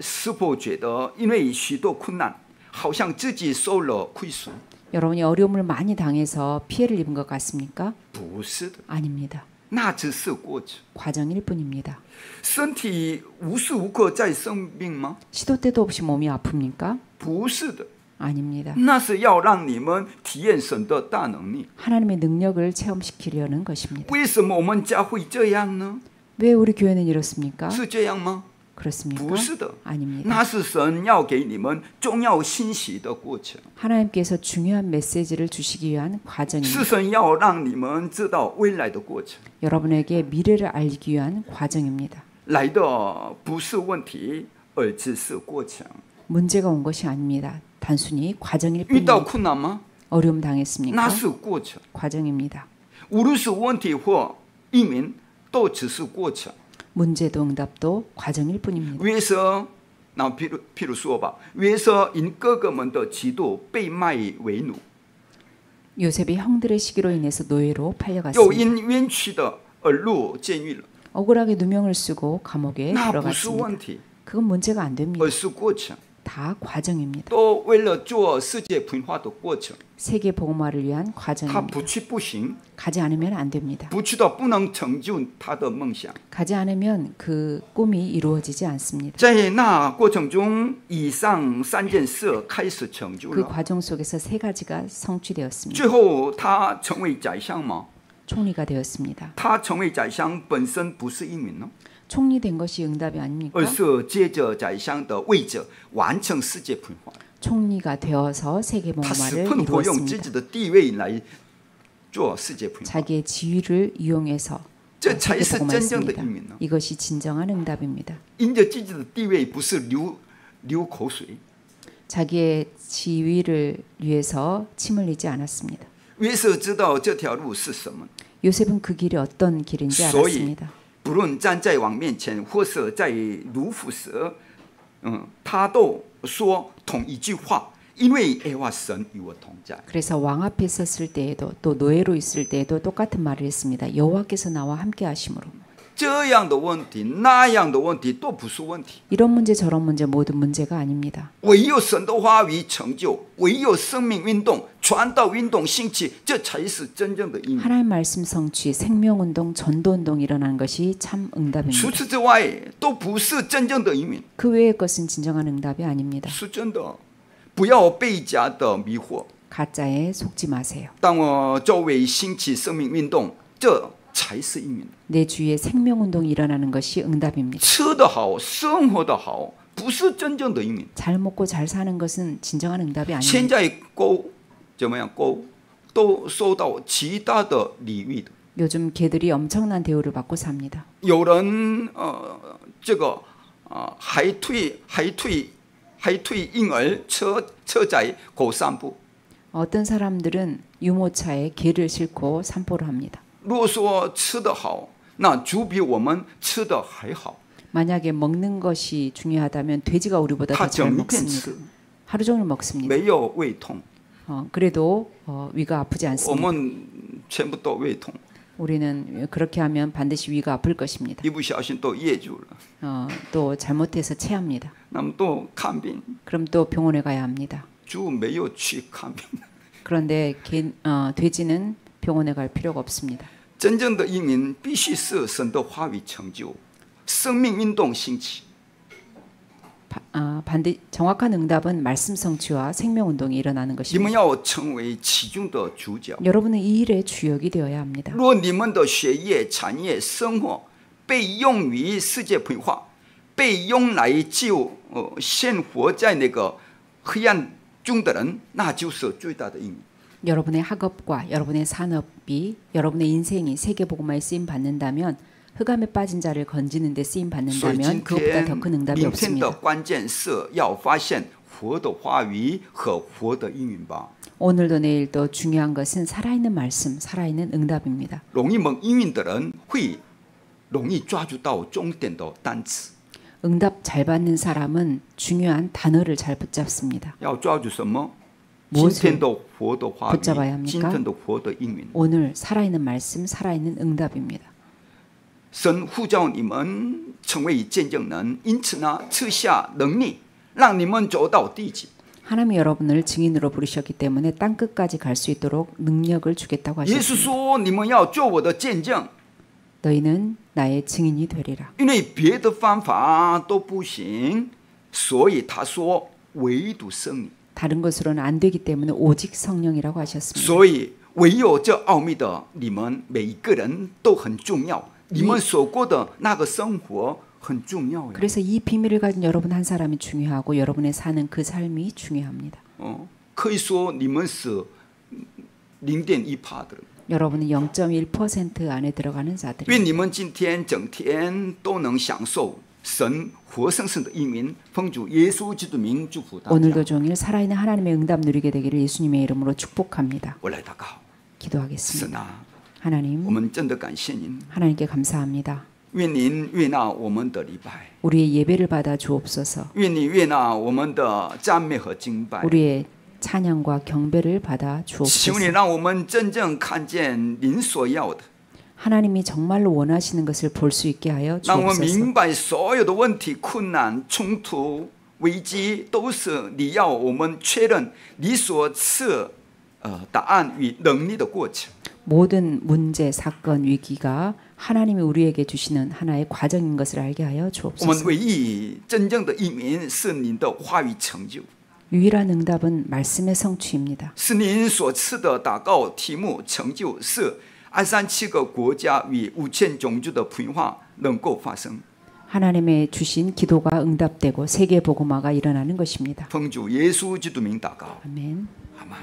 是否觉得因为许多困难，好像自己受了亏损？ 여러분이 어려움을 많이 당해서 피해를 입은 것 같습니까? 不是的， 아닙니다. 那只是过程。 과정일 뿐입니다. 身体无时无刻在生病吗？ 시도 때도 없이 몸이 아픕니까? 不是的， 아닙니다. 那是要让你们体验神的大能力。 하나님의 능력을 체험시키려는 것입니다. 为什么我们家会这样呢？ 왜 우리 교회는 이렇습니까? 是这样吗？ 그렇습니까? 不是的， 아닙니다. 那是神要给你们重要信息的过程， 하나님께서 중요한 메시지를 주시기 위한 과정입니다. 是神要让你们知道未来的过程。 여러분에게 미래를 알기 위한 과정입니다. 来的不是问题，而只是过程。 문제가 온 것이 아닙니다. 단순히 과정일 遇到 뿐입니다. 困难吗？ 어려움 那 당했습니까? 是过程。 과정입니다. 无论是问题或应允，都只是过程。 문제도 응답도 과정일 뿐입니다. 约瑟，那譬如说吧，约瑟因哥哥们的嫉妒被卖为奴， 요셉이 형들의 시기로 인해서 노예로 又 팔려갔습니다. 因冤屈的而入监狱了。 억울하게 누명을 쓰고 감옥에 那不是 들어갔습니다. 问题， 그건 문제가 안 됩니다. 而是过程。 다 과정입니다. 都为了做世界文化的过程， 세계 복음화를 위한 他 과정입니다. 不去不行， 가지 않으면 안 됩니다. 不去到不能成就他的梦想。 가지 않으면 그 꿈이 이루어지지 않습니다. 在那过程中，以上三件事开始成就 그 了。 과정 속에서 세 가지가 성취되었습니다. 最后，他成为宰相吗？ 총리가 되었습니다. 他成为宰相本身不是应允呢， 총리된 것이 응답이 아닙니까? 而是借着宰相的位置完成世界文化。 총리가 되어서 세계 他十 복음화를 分活用自 이루었습니다. 己的地位来做世界文化， 자기의 지위를 이용해서 这才 세계 是真正的 복음화했습니다. 应允呢。 이것이 진정한 응답입니다. 因着自己的地位，不是流口水。 자기의 지위를 위해서 침 흘리지 않았습니다. 约瑟知道这条路是什么， 요셉은 그 길이 어떤 길인지 所以 알았습니다. 不论站在王面前，或是在卢浮时，他都说同一句话：因为耶和华神与我同在。 그래서 왕 앞에 섰을 때에도 또 노예로 있을 때에도 똑같은 말을 했습니다. 여호와께서 나와 함께 하심으로. 这样的问题，那样的问题都不是问题。 이런 문제 저런 문제 모두 문제가 아닙니다. 唯有神的话语成就，唯有生命运动、传道运动兴起，这才是真正的应允。 하나님 말씀 성취, 생명운동, 전도운동 일어나는 것이 참 除 응답입니다. 此之外，都不是真正的应允， 그 외의 것은 진정한 응답이 아닙니다. 是真的。不要被假的迷惑。 가짜에 속지 마세요. 当我周围兴起生命运动，这才是应允。 내 주위에 생명운동이 일어나는 것이 응답입니다. 吃得好，生活得好，不是真正的应允。 잘 먹고 잘 사는 것은 진정한 응답이 现 아닙니다. 在狗怎么样？狗都受到极大的礼遇的。 요즘 개들이 엄청난 대우를 받고 삽니다. 有人还推婴儿车载狗散步。 어떤 사람들은 유모차에 개를 싣고 산보를 합니다. 如果说吃得好，那猪比我们吃的还好。 만약에 먹는 것이 중요하다면 돼지가 우리보다 더 잘 먹습니다. 하루 종일 먹습니다. 没有胃痛， 그래도 위가 아프지 我 않습니다. 们全部都胃痛， 우리는 그렇게 하면 반드시 위가 아플 것입니다. 一不小心都噎住了， 또 잘못해서 체합니다. 那么都看病。 그럼 또 병원에 가야 합니다. 猪没有去看病， 그런데 돼지는 병원에 갈 필요가 없습니다. 真正的移民必须是神的话语成就，生命运动兴起。 반대 정확한 응답은 말씀 성취와 생명 운동이 일어나는 你 것입니다. 们要成为其中的主角。 여러분은 이 일의 주역이 되어야 합니다. 若你们的学业、产业、生活被用于世界培化，被用来救现活在那个黑暗中的人，那就是最大的意义。 여러분의 학업과 여러분의 산업이 여러분의 인생이 세계복음화에 쓰임 받는다면 흑암에 빠진 자를 건지는 데 쓰임 所以 받는다면 今 그것보다 天 더 큰 응답이 明天的 없습니다. 关键是要发现活的话语和活的应允吧。 오늘도 내일도 중요한 것은 살아있는 말씀, 살아있는 응답입니다. 容易蒙应允的人会容易抓住到终点的单词。 응답 잘 받는 사람은 중요한 단어를 잘 붙잡습니다. 要抓住什么？ 무엇을 今天的活的话 붙잡아야 语， 합니까? 今天的活的应允。 오늘 살아있는 말씀, 살아있는 응답입니다. 神呼召你们成为见证人，因此呢，赐下能力，让你们走到地极。 하나님이 여러분을 증인으로 부르셨기 때문에 땅 끝까지 갈 수 있도록 능력을 주겠다고 耶稣 하셨습니다. 说：“你们要做我的见证， 너희는 나의 증인이 되리라. 因为别的方法都不行。”所以他说：“唯独圣灵。 다른 것으로는 안 되기 때문에 오직 성령이라고 하셨습니다. 所以唯有这奥秘的你们每一个人都很重要，你们所过的那个生活很重要呀。 그래서 이 비밀을 가진 여러분 한 사람이 중요하고 여러분의 사는 그 삶이 중요합니다. 可以说你们是0.1%的人。 여러분은 0.1% 안에 들어가는 자들. 愿你们今天整天都能享受神活生生的应允，奉主耶稣基督名祝福大家。 오늘도 종일 살아있는 하나님의 응답 누리게 되기를 예수님의 이름으로 축복합니다. 我来祷告， 기도하겠습니다. 神啊， 하나님, 我们真的感谢您， 하나님께 감사합니다. 愿您悦纳我们的礼拜， 우리의 예배를 받아 주옵소서. 愿你悦纳我们的赞美和敬拜。 우리의 찬양과 경배를 받아 求你 주옵소서. 让我们真正看见您所要的， 하나님이 정말로 원하시는 것을 볼 수 있게 하여 让我们 주옵소서. 明白所有的问题、困难、冲突、危机，都是你要我们确认你所赐答案与能力的过程。 모든 문제, 사건, 위기가 하나님이 우리에게 주시는 하나의 과정인 것을 알게 하여 我们 주옵소서. 唯一真正的移民是您的话语成就， 유일한 응답은 말씀의 성취입니다. 是您所赐的祷告题目成就，是237个国家与5000种族的普音化能够发生。 하나님의 주신 기도가 응답되고 세계 복음화가 일어나는 것입니다. 奉主耶稣基督名祷告， 아멘. 阿门。